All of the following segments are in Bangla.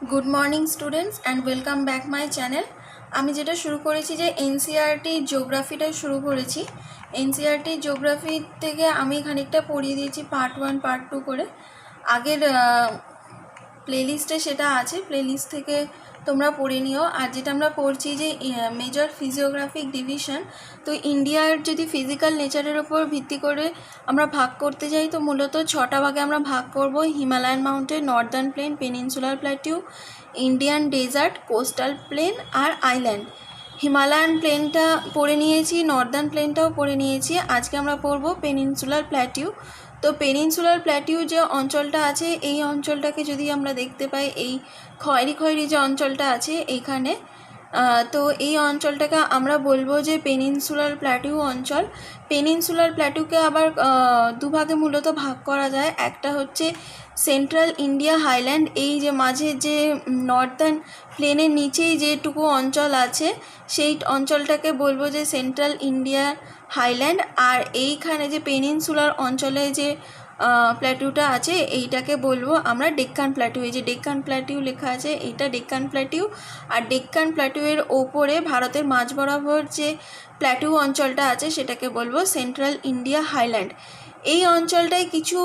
Good morning students and welcome back my channel. আমি যেটা শুরু করেছি যে এনসিইআরটি জিওগ্রাফিটা শুরু করেছি। এনসিইআরটি জিওগ্রাফি থেকে আমি খানিকটা পড়িয়ে দিয়েছি পার্ট 1 পার্ট 2 করে। আগের প্লেলিস্টে সেটা আছে, প্লেলিস্ট থেকে তোমরা পড়ে নিও। আর যেটা আমরা পড়ছি যে মেজর ফিজিওগ্রাফিক ডিভিশন, তো ইন্ডিয়ার যদি ফিজিক্যাল নেচারের ওপর ভিত্তি করে আমরা ভাগ করতে যাই তো মূলত 6টা ভাগে আমরা ভাগ করব। Himalayan mountain, northern plain, peninsular plateau, Indian desert, coastal plain আর আইল্যান্ড। হিমালয়ান প্লেনটা পড়ে নিয়েছি, নর্দার্ন প্লেনটাও পড়ে নিয়েছি। আজকে আমরা পড়ব পেনিনসুলার প্ল্যাটিউ। তো পেনিনসুলার প্ল্যাটিউ যে অঞ্চলটা আছে, এই অঞ্চলটাকে যদি আমরা দেখতে পাই, এই খয়েরি খয়েরি যে অঞ্চলটা আছে এইখানে, তো এই অঞ্চলটাকে আমরা বলবো যে পেনিনসুলার প্ল্যাটিউ অঞ্চল। পেনিনসুলার প্ল্যাটিউকে আবার দুভাগে মূলত ভাগ করা যায়। একটা হচ্ছে সেন্ট্রাল ইন্ডিয়া হাইল্যান্ড, এই যে মাঝে যে নর্দার্ন প্লেনের নিচেই যেটুকু অঞ্চল আছে সেই অঞ্চলটাকে বলবো যে সেন্ট্রাল ইন্ডিয়া হাইল্যান্ড। আর এইখানে যে পেনিনসুলার অঞ্চলে যে প্ল্যাটিউটা আছে এইটাকে বলবো আমরা ডেক্কান প্ল্যাটিউ। এই যে ডেক্কান প্ল্যাটিউ লেখা আছে এইটা ডেক্কান প্ল্যাটিউ। আর ডেক্কান প্ল্যাটিউয়ের ওপরে ভারতের মাঝ বরাবর যে প্ল্যাটিউ অঞ্চলটা আছে সেটাকে বলবো সেন্ট্রাল ইন্ডিয়া হাইল্যান্ড। এই অঞ্চলটায় কিছু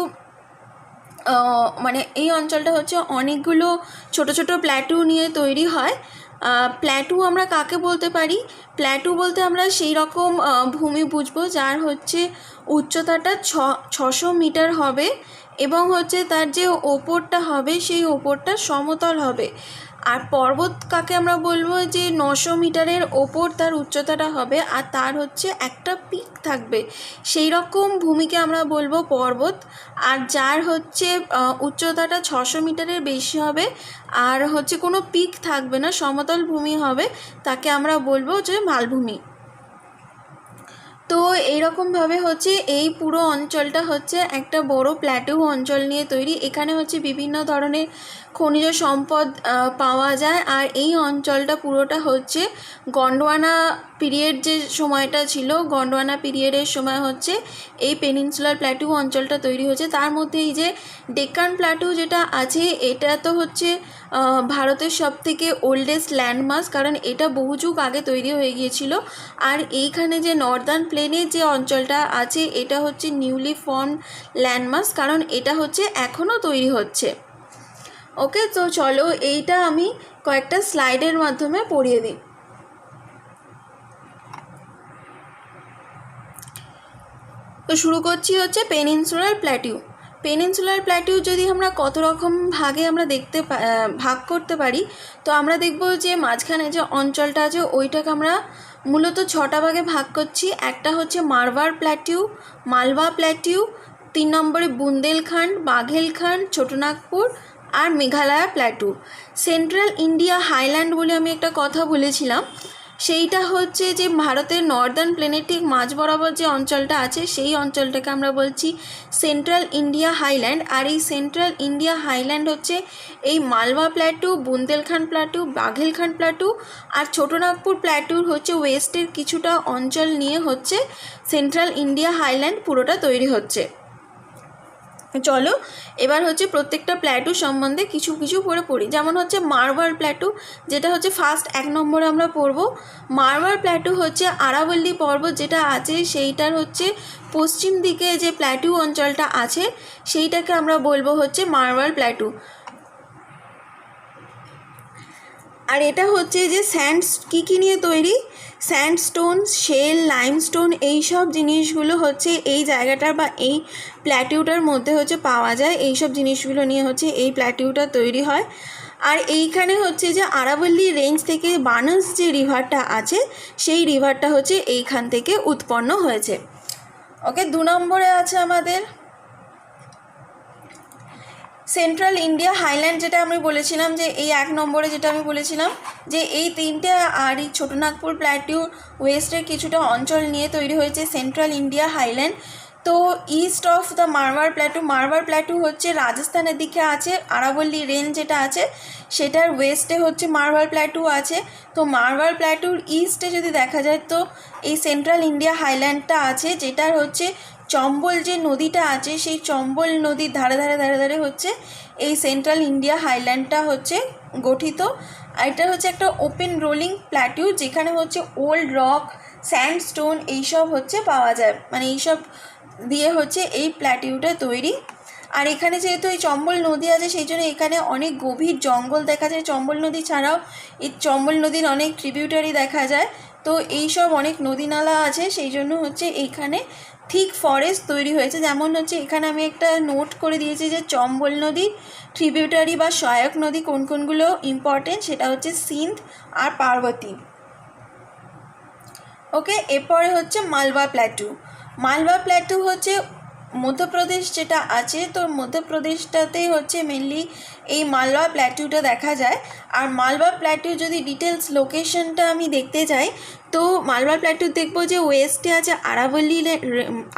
এই অঞ্চলটা হচ্ছে অনেকগুলো ছোট ছোট প্ল্যাটু নিয়ে তৈরি হয়। প্ল্যাটু আমরা কাকে বলতে পারি? প্ল্যাটু বলতে আমরা সেই রকম ভূমি বুঝবো যার হচ্ছে উচ্চতাটা 600 মিটার হবে এবং হচ্ছে তার যে ওপরটা হবে সেই ওপরটা সমতল হবে। আর পর্বত কাকে আমরা বলবো? যে 900 মিটারের ওপর তার উচ্চতাটা হবে আর তার হচ্ছে একটা পিক থাকবে, সেই রকম ভূমিকে আমরা বলবো পর্বত। আর যার হচ্ছে উচ্চতাটা 600 মিটারের বেশি হবে আর হচ্ছে কোনো পিক থাকবে না, সমতল ভূমি হবে, তাকে আমরা বলবো যে মালভূমি। তো এইরকমভাবে হচ্ছে এই পুরো অঞ্চলটা হচ্ছে একটা বড় প্ল্যাটিউ অঞ্চল নিয়ে তৈরি। এখানে হচ্ছে বিভিন্ন ধরনের খনিজ সম্পদ পাওয়া যায়। আর এই অঞ্চলটা পুরোটা হচ্ছে গন্ডওয়ানা পিরিয়ড যে সময়টা ছিল, গন্ডওয়ানা পিরিয়ডের সময় হচ্ছে এই পেনিনসুলার প্ল্যাটিউ অঞ্চলটা তৈরি হয়েছে। তার মধ্যে এই যে ডেক্কান প্ল্যাটিউ যেটা আছে এটা তো হচ্ছে ভারতের সবথেকে ওল্ডেস্ট ল্যান্ডমার্ক, কারণ এটা বহু যুগ আগে তৈরি হয়ে গিয়েছিল। আর এইখানে যে নর্দার্ন প্লেনের যে অঞ্চলটা আছে এটা হচ্ছে নিউলি ফর্ম ল্যান্ডমার্ক, কারণ এটা হচ্ছে এখনও তৈরি হচ্ছে। ওকে, তো চলো এইটা আমি কয়েকটা স্লাইডের মাধ্যমে পড়িয়ে দিই। তো শুরু করছি হচ্ছে পেনিনসুলার প্ল্যাটিউ। পেনিনসুলার প্ল্যাটিউ যদি আমরা কত রকম ভাগে আমরা ভাগ করতে পারি, তো আমরা দেখব যে মাঝখানে যে অঞ্চলটা আছে ওইটাকে আমরা মূলত 6টা ভাগে ভাগ করছি। একটা হচ্ছে মারওয়ার প্ল্যাটিউ, মালওয়া প্ল্যাটিউ, 3 নম্বরে বুন্দেলখণ্ড, বাঘেলখণ্ড, ছোটনাগপুর আর Meghalaya plateau. Central India highland বলে আমি একটা কথা বলেছিলাম, সেইটা হচ্ছে যে ভারতের নর্দার্ন প্লেনের ঠিক মাঝ বরাবর যে অঞ্চলটা আছে সেই অঞ্চলটাকে আমরা বলছি সেন্ট্রাল ইন্ডিয়া হাইল্যান্ড। আর এই সেন্ট্রাল ইন্ডিয়া হাইল্যান্ড হচ্ছে এই Malwa plateau, Bundelkhand plateau, Baghelkhand plateau আর ছোটনাগপুর প্ল্যাটুর হচ্ছে ওয়েস্টের কিছুটা অঞ্চল নিয়ে হচ্ছে সেন্ট্রাল ইন্ডিয়া হাইল্যান্ড পুরোটা তৈরি হচ্ছে। চলো এবার হচ্ছে প্রত্যেকটা প্ল্যাটু সম্বন্ধে কিছু কিছু পড়ি। যেমন হচ্ছে মারওয়ার প্ল্যাটু, যেটা হচ্ছে ফার্স্ট 1 নম্বরে আমরা পড়ব। মারওয়ার প্ল্যাটু হচ্ছে আরাবল্লী পর্বত যেটা আছে সেইটার হচ্ছে পশ্চিম দিকে যে প্ল্যাটু অঞ্চলটা আছে সেইটাকে আমরা বলবো হচ্ছে মারওয়ার প্ল্যাটু। আর এটা হচ্ছে যে কী নিয়ে তৈরি? স্যান্ডস্টোন, শেল, লাইমস্টোন, এই সব জিনিসগুলো হচ্ছে এই জায়গাটার বা এই প্ল্যাটিউটার মধ্যে হচ্ছে পাওয়া যায়। এই সব জিনিসগুলো নিয়ে হচ্ছে এই প্ল্যাটিউটা তৈরি হয়। আর এইখানে হচ্ছে যে আরাবল্লী রেঞ্জ থেকে বানাস যে রিভারটা আছে সেই রিভারটা হচ্ছে এইখান থেকে উৎপন্ন হয়েছে। ওকে, 2 নম্বরে আছে আমাদের সেন্ট্রাল ইন্ডিয়া হাইল্যান্ড, যেটা আমি বলেছিলাম যে এই 1 নম্বরে যেটা আমি বলেছিলাম যে এই 3টে আর এই ছোটনাগপুর প্ল্যাটিউ ওয়েস্টের কিছুটা অঞ্চল নিয়ে তৈরি হয়েছে সেন্ট্রাল ইন্ডিয়া হাইল্যান্ড। তো east of the Marwar plateau, Marwar plateau হচ্ছে রাজস্থানের দিকে আছে, আরাবল্লী রেঞ্জ যেটা আছে সেটার ওয়েস্টে হচ্ছে মারওয়ার প্ল্যাটু আছে। তো মারওয়ার প্ল্যাটুর ইস্টে যদি দেখা যায় তো এই সেন্ট্রাল ইন্ডিয়া হাইল্যান্ডটা আছে, যেটার হচ্ছে চম্বল যে নদীটা আছে সেই চম্বল নদীর ধারে ধারে হচ্ছে এই সেন্ট্রাল ইন্ডিয়া হাইল্যান্ডটা হচ্ছে গঠিত। আর এটা হচ্ছে একটা ওপেন রোলিং প্ল্যাটিউ, যেখানে হচ্ছে ওল্ড রক, স্যান্ডস্টোন এইসব হচ্ছে পাওয়া যায়, মানে এইসব দিয়ে হচ্ছে এই প্ল্যাটিউটা তৈরি। আর এখানে যেহেতু এই চম্বল নদী আছে সেই জন্য এখানে অনেক গভীর জঙ্গল দেখা যায়। চম্বল নদী ছাড়াও এই চম্বল নদীর অনেক ট্রিবিউটারি দেখা যায়। তো এইসব অনেক নদী নালা আছে, সেই জন্য হচ্ছে এইখানে থিক ফরেস্ট তৈরি হয়েছে। যেমন হচ্ছে এখানে আমি একটা নোট করে দিয়েছি যে চম্বল নদী ট্রিবিউটারি বা সহায়ক নদী কোন কোনগুলো ইম্পর্টেন্ট, সেটা হচ্ছে সিন্ধ আর পার্বতী। ওকে, এরপরে হচ্ছে মালবা প্ল্যাটু। মালবা প্ল্যাটু হচ্ছে মধ্যপ্রদেশ যেটা আছে, তো মধ্যপ্রদেশটাতে হচ্ছে মেনলি এই মালবা প্ল্যাটুটা দেখা যায়। আর মালবা প্ল্যাটু যদি ডিটেলস লোকেশনটা আমি দেখতে যাই, তো মালবা প্ল্যাটু দেখবো যে ওয়েস্টে আছে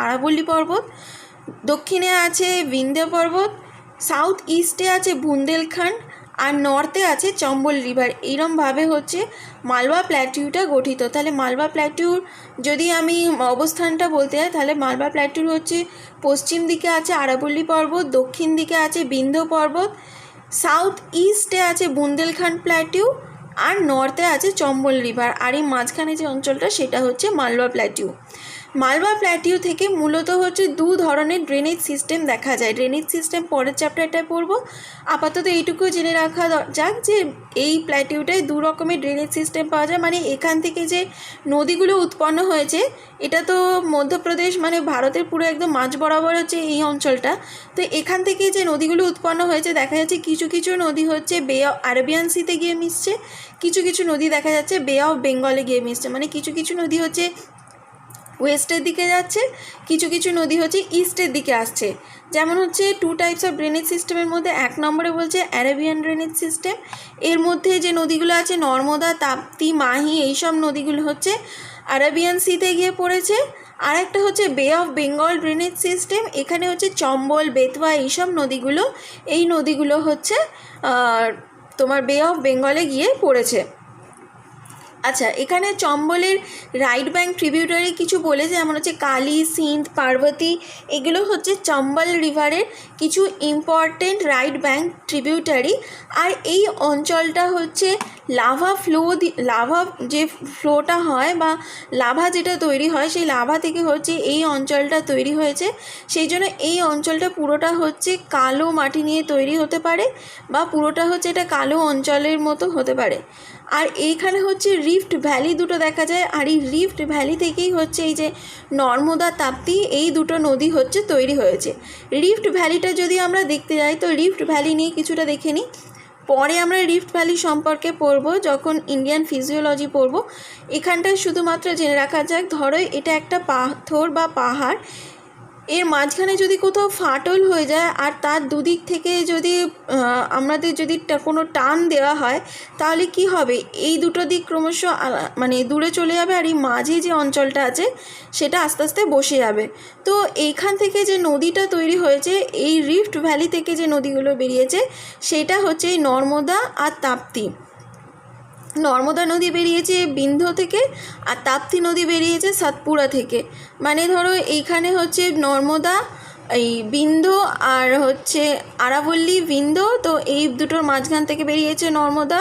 আরাবল্লী পর্বত, দক্ষিণে আছে বিন্ধ্য পর্বত, সাউথ ইস্টে আছে বুন্দেলখণ্ড, আর নর্থে আছে চম্বল রিভার। এইরমভাবে হচ্ছে মালবা প্ল্যাটিউটা গঠিত। তাহলে মালবা প্ল্যাটিউর যদি আমি অবস্থানটা বলতে যাই, তাহলে মালবা প্ল্যাটিউর হচ্ছে পশ্চিম দিকে আছে আরাবল্লী পর্বত, দক্ষিণ দিকে আছে বিন্ধ্য পর্বত, সাউথ ইস্টে আছে বুন্দেলখণ্ড প্ল্যাটিউ, আর নর্থে আছে চম্বল রিভার। আর এই মাঝখানে যে অঞ্চলটা সেটা হচ্ছে মালবা প্ল্যাটিউ। মালবা প্ল্যাটিউ থেকে মূলত হচ্ছে দু ধরনের ড্রেনেজ সিস্টেম দেখা যায়। ড্রেনেজ সিস্টেম পরের চ্যাপ্টারটায় পড়ব, আপাতত এইটুকু জেনে রাখা যাক যে এই প্ল্যাটিউটায় দু রকমের ড্রেনেজ সিস্টেম পাওয়া যায়। মানে এখান থেকে যে নদীগুলো উৎপন্ন হয়েছে, এটা তো মধ্যপ্রদেশ মানে ভারতের পুরো একদম মাঝ বরাবর হচ্ছে এই অঞ্চলটা। তো এখান থেকে যে নদীগুলো উৎপন্ন হয়েছে দেখা যাচ্ছে কিছু কিছু নদী হচ্ছে বে অফ আরবিয়ান সিতে গিয়ে মিশছে, কিছু কিছু নদী দেখা যাচ্ছে বে অফ বেঙ্গলে গিয়ে মিশছে। মানে কিছু কিছু নদী হচ্ছে ওয়েস্টের দিকে যাচ্ছে, কিছু কিছু নদী হচ্ছে ইস্টের দিকে আসছে। যেমন হচ্ছে টু টাইপস অফ ড্রেনেজ সিস্টেমের মধ্যে এক নম্বরে বলছে অ্যারাবিয়ান ড্রেনেজ সিস্টেম। এর মধ্যে যে নদীগুলো আছে নর্মদা, তাপ্তি, মাহি, এইসব নদীগুলো হচ্ছে আরাবিয়ান সিতে গিয়ে পড়েছে। আর একটা হচ্ছে বে অফ বেঙ্গল ড্রেনেজ সিস্টেম। এখানে হচ্ছে চম্বল, বেতওয়া এইসব নদীগুলো, এই নদীগুলো হচ্ছে তোমার বে অফ বেঙ্গলে গিয়ে পড়েছে। আচ্ছা, এখানে চম্বলের রাইট ব্যাঙ্ক ট্রিবিউটারি কিছু বলেছে, যেমন হচ্ছে কালী, সিন্ধ, পার্বতী, এগুলো হচ্ছে চম্বল রিভারের কিছু ইম্পর্টেন্ট রাইট ব্যাঙ্ক ট্রিবিউটারি। আর এই অঞ্চলটা হচ্ছে লাভা যে ফ্লোটা হয় বা লাভা যেটা তৈরি হয়, সেই লাভা থেকে হচ্ছে এই অঞ্চলটা তৈরি হয়েছে। সেই জন্য এই অঞ্চলটা পুরোটা হচ্ছে কালো মাটি নিয়ে তৈরি হতে পারে, বা পুরোটা হচ্ছে এটা কালো অঞ্চলের মতো হতে পারে। আর এইখানে হচ্ছে রিফট ভ্যালি দুটো দেখা যায়। আর এই রিফট ভ্যালি থেকেই হচ্ছে এই যে নর্মদা, তাপ্তি, এই দুটো নদী হচ্ছে তৈরি হয়েছে। রিফট ভ্যালিটা যদি আমরা দেখতে যাই, তো রিফট ভ্যালি নিয়ে কিছুটা দেখে নিই, পরে আমরা রিফট ভ্যালি সম্পর্কে পড়ব যখন ইন্ডিয়ান ফিজিওলজি পড়ব। এখানটায় শুধুমাত্র জেনে রাখা যাক, ধরো এটা একটা পাথর বা পাহাড়, এর মাঝখানে যদি কোথাও ফাটল হয়ে যায় আর তার দুদিক থেকে যদি আমাদের যদি কোনো টান দেওয়া হয়, তাহলে কি হবে, এই দুটো দিক ক্রমশ মানে দূরে চলে যাবে, আর এই মাঝে যে অঞ্চলটা আছে সেটা আস্তে আস্তে বসে যাবে। তো এইখান থেকে যে নদীটা তৈরি হয়েছে, এই রিফট ভ্যালি থেকে যে নদীগুলো বেরিয়েছে সেটা হচ্ছে এই নর্মদা আর তাপ্তি। নর্মদা নদী বেরিয়েছে বিন্ধ্য থেকে, আর তাপ্তি নদী বেরিয়েছে সাতপুরা থেকে। মানে ধরো এইখানে হচ্ছে নর্মদা, এই বিন্ধ্য, আর হচ্ছে আরাবল্লী, বিন্ধ্য, তো এই দুটোর মাঝখান থেকে বেরিয়েছে নর্মদা,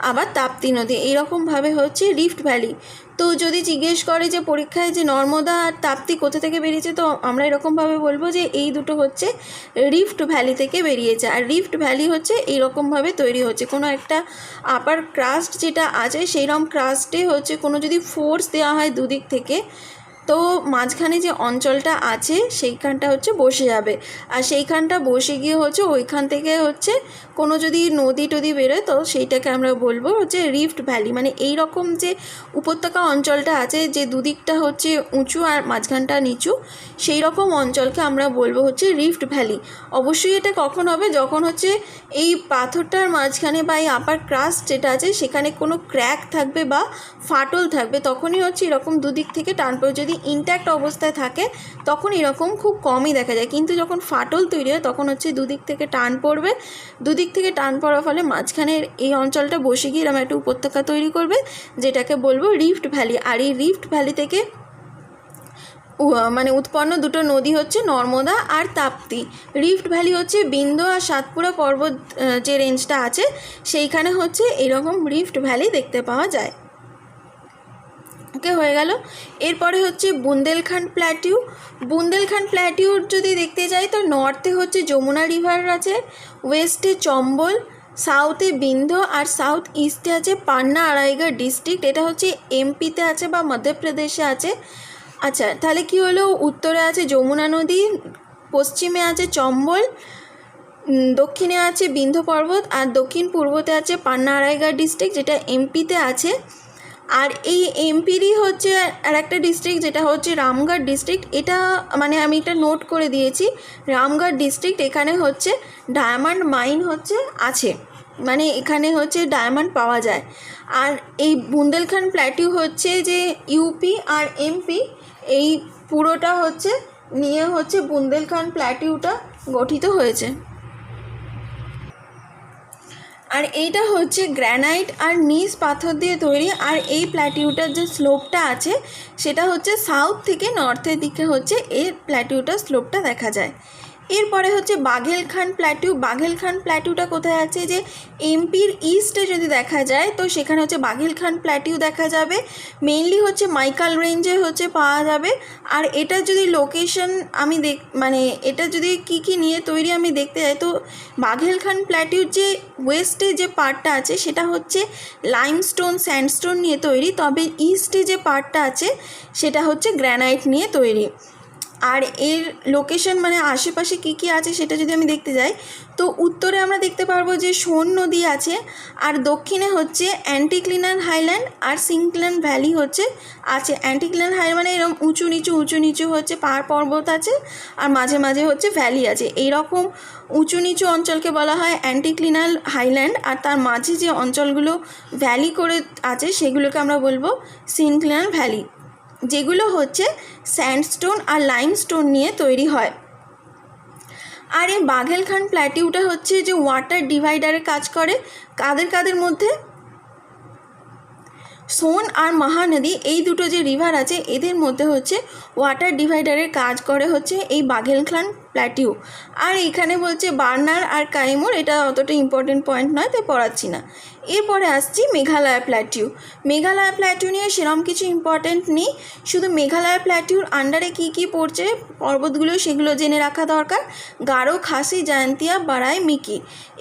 আবার তাপ্তি নদী। এইরকমভাবে হচ্ছে রিফট ভ্যালি। তো যদি জিজ্ঞেস করে যে পরীক্ষায় যে নর্মদা আর তাপ্তি কোথা থেকে বেরিয়েছে, তো আমরা এরকমভাবে বলবো যে এই দুটো হচ্ছে রিফট ভ্যালি থেকে বেরিয়েছে। আর রিফট ভ্যালি হচ্ছে এইরকমভাবে তৈরি হচ্ছে, কোনো একটা আপার ক্রাস্ট যেটা আছে সেইরকম ক্রাস্টে হচ্ছে কোনো যদি ফোর্স দেওয়া হয় দুদিক থেকে, তো মাঝখানে যে অঞ্চলটা আছে সেইখানটা হচ্ছে বসে যাবে। আর সেইখানটা বসে গিয়ে হচ্ছে ওইখান থেকে হচ্ছে কোনো যদি নদী টদি বেরোয়, তো সেইটাকে আমরা বলবো হচ্ছে রিফট ভ্যালি। মানে এই রকম যে উপত্যকা অঞ্চলটা আছে, যে দুদিকটা হচ্ছে উঁচু আর মাঝখানটা নিচু, সেই রকম অঞ্চলকে আমরা বলবো হচ্ছে রিফট ভ্যালি। অবশ্যই এটা কখন হবে, যখন হচ্ছে এই পাথরটার মাঝখানে বা এই আপার ক্রাস্ট যেটা আছে সেখানে কোনো ক্র্যাক থাকবে বা ফাটল থাকবে, তখনই হচ্ছে এরকম দুদিক থেকে টান পড়ে। যদি ইনট্যাক্ট অবস্থায় থাকে তখন এরকম খুব কমই দেখা যায়, কিন্তু যখন ফাটল তৈরি হয় তখন হচ্ছে দুদিক থেকে টান পড়বে। দুদিক থেকে টান পড়ার ফলে মাঝখানের এই অঞ্চলটা বসে গিয়ে এরকম একটা উপত্যকা তৈরি করবে, যেটাকে বলবো রিফট ভ্যালি। আর এই রিফট ভ্যালি থেকে মানে উৎপন্ন দুটো নদী হচ্ছে নর্মদা আর তাপ্তি। রিফট ভ্যালি হচ্ছে বিন্ধ্য আর সাতপুরা পর্বত যে রেঞ্জটা আছে সেইখানে হচ্ছে এরকম রিফট ভ্যালি দেখতে পাওয়া যায়। ওকে, হয়ে গেল। এরপরে হচ্ছে বুন্দেলখান্ড প্ল্যাটিউ। বুন্দেলখান্ড প্ল্যাটিউর যদি দেখতে যাই তো নর্থে হচ্ছে যমুনা রিভার আছে, ওয়েস্টে চম্বল, সাউথে বিন্ধ্য আর সাউথ ইস্টে আছে পান্না আড়াইগড় ডিস্ট্রিক্ট, এটা হচ্ছে এমপিতে আছে বা মধ্যপ্রদেশে আছে। আচ্ছা, তাহলে কি হলো, উত্তরে আছে যমুনা নদী, পশ্চিমে আছে চম্বল, দক্ষিণে আছে বিন্ধ্য পর্বত আর দক্ষিণ পূর্বতে আছে পান্না আড়াইগড় ডিস্ট্রিক্ট যেটা এমপিতে আছে। আর এই এমপিরই হচ্ছে আর একটা ডিস্ট্রিক্ট যেটা হচ্ছে রামগড় ডিস্ট্রিক্ট, এটা মানে আমি এটা নোট করে দিয়েছি, রামগড় ডিস্ট্রিক্ট, এখানে হচ্ছে ডায়মন্ড মাইন হচ্ছে আছে, মানে এখানে হচ্ছে ডায়মন্ড পাওয়া যায়। আর এই বুন্দেলখান্ড প্ল্যাটিউ হচ্ছে যে ইউপি আর এমপি এই পুরোটা হচ্ছে নিয়ে হচ্ছে বুন্দেলখান্ড প্ল্যাটিউটা গঠিত হয়েছে। আর এইটা হচ্ছে গ্র্যানাইট আর নিজ পাথর দিয়ে তৈরি। আর এই প্ল্যাটিউটার যে স্লোপটা আছে সেটা হচ্ছে সাউথ থেকে নর্থের দিকে হচ্ছে এই প্ল্যাটিউটার স্লোপটা দেখা যায়। এরপরে হচ্ছে বাঘেলখান্ড প্ল্যাটিউ। বাঘেলখান্ড প্ল্যাটিউটা কোথায় আছে, যে এমপির ইস্টে যদি দেখা যায় তো সেখানে হচ্ছে বাঘেলখান্ড প্ল্যাটিউ দেখা যাবে, মেইনলি হচ্ছে মাইকাল রেঞ্জে হচ্ছে পাওয়া যাবে। আর এটা যদি লোকেশন আমি মানে এটা যদি কি নিয়ে তৈরি আমি দেখতে যাই তো বাঘেলখান্ড প্ল্যাটিউর যে ওয়েস্টে যে পার্টটা আছে সেটা হচ্ছে লাইমস্টোন স্যান্ডস্টোন নিয়ে তৈরি, তবে ইস্টে যে পার্টটা আছে সেটা হচ্ছে গ্র্যানাইট নিয়ে তৈরি। আর এর লোকেশন মানে আশেপাশে কী আছে সেটা যদি আমি দেখতে যাই তো উত্তরে আমরা দেখতে পারবো যে সোন নদী আছে, আর দক্ষিণে হচ্ছে অ্যান্টিক্লিনান হাইল্যান্ড আর সিঙ্কল্যান্ড ভ্যালি হচ্ছে আছে। অ্যান্টিক্লিনান হাইল্যান্ড মানে এরকম উঁচু নিচু হচ্ছে পাহাড় পর্বত আছে আর মাঝে মাঝে হচ্ছে ভ্যালি আছে, এইরকম উঁচু নিচু অঞ্চলকে বলা হয় অ্যান্টিক্লিনাল হাইল্যান্ড। আর তার মাঝে যে অঞ্চলগুলো ভ্যালি করে আছে সেগুলোকে আমরা বলবো সিনক্লিনাল ভ্যালি, যেগুলো হচ্ছে স্যান্ডস্টোন আর লাইমস্টোন নিয়ে তৈরি হয়। আর এই বাঘেলখান্ড প্ল্যাটিউটা হচ্ছে যে ওয়াটার ডিভাইডারে কাজ করে কাদের মধ্যে, সোন আর মহানদী এই দুটো যে রিভার আছে এদের মধ্যে হচ্ছে ওয়াটার ডিভাইডারের কাজ করে হচ্ছে এই বাঘেলখান্ড প্ল্যাটিউ। আর এখানে বলছে বার্নার আর কাইমুর, এটা অতটা ইম্পর্টেন্ট পয়েন্ট নয় তাই পড়াচ্ছি না। এরপরে আসছি মেঘালয় প্ল্যাটিউ। মেঘালয় প্ল্যাটিউ নিয়ে সেরকম কিছু ইম্পর্টেন্ট নেই, শুধু মেঘালয় প্ল্যাটিউর আন্ডারে কী পড়ছে পর্বতগুলো সেগুলো জেনে রাখা দরকার। গারো, খাসি, জয়ন্তিয়া, বারাই, মিকি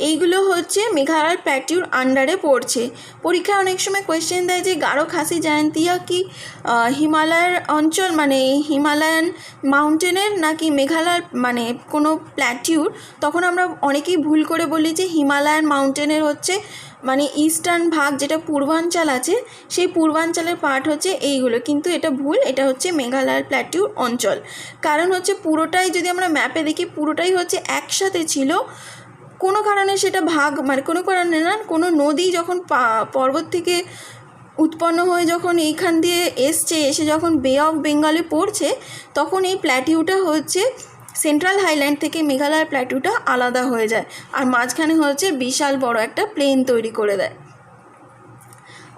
এইগুলো হচ্ছে মেঘালয় প্ল্যাটিউর আন্ডারে পড়ছে। পরীক্ষায় অনেক সময় কোয়েশ্চেন দেয় যে গারো, খাসি, জয়ন্তিয়া কি হিমালয়ের অঞ্চল মানে হিমালয়ান মাউন্টেনের নাকি মেঘালয় মানে কোনো প্ল্যাটিউর, তখন আমরা অনেকেই ভুল করে বলি যে হিমালয়ান মাউন্টেনের হচ্ছে মানে ইস্টার্ন ভাগ যেটা পূর্বাঞ্চল আছে সেই পূর্বাঞ্চলের পার্ট হচ্ছে এইগুলো, কিন্তু এটা ভুল, এটা হচ্ছে মেঘালয়ের প্ল্যাটিউর অঞ্চল। কারণ হচ্ছে পুরোটাই যদি আমরা ম্যাপে দেখি পুরোটাই হচ্ছে একসাথে ছিল, কোনো কারণে সেটা ভাগ মানে কোনো কারণে না, কোনো নদী যখন পর্বত থেকে উৎপন্ন হয়ে যখন এইখান দিয়ে এসে যখন বে অফ বেঙ্গলে পড়ছে তখন এই প্ল্যাটিউটা হচ্ছে সেন্ট্রাল হাইল্যান্ড থেকে মেঘালয়ের প্ল্যাটিউটা আলাদা হয়ে যায় আর মাঝখানে হচ্ছে বিশাল বড় একটা প্লেন তৈরি করে দেয়।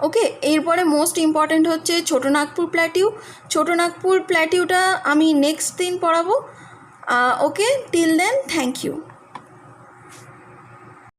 ওকে, এরপরে মোস্ট ইম্পর্ট্যান্ট হচ্ছে ছোটনাগপুর প্ল্যাটিউ। ছোটনাগপুর প্ল্যাটিউটা আমি নেক্সট দিন পড়াবো। ওকে, টিল দেন থ্যাংক ইউ।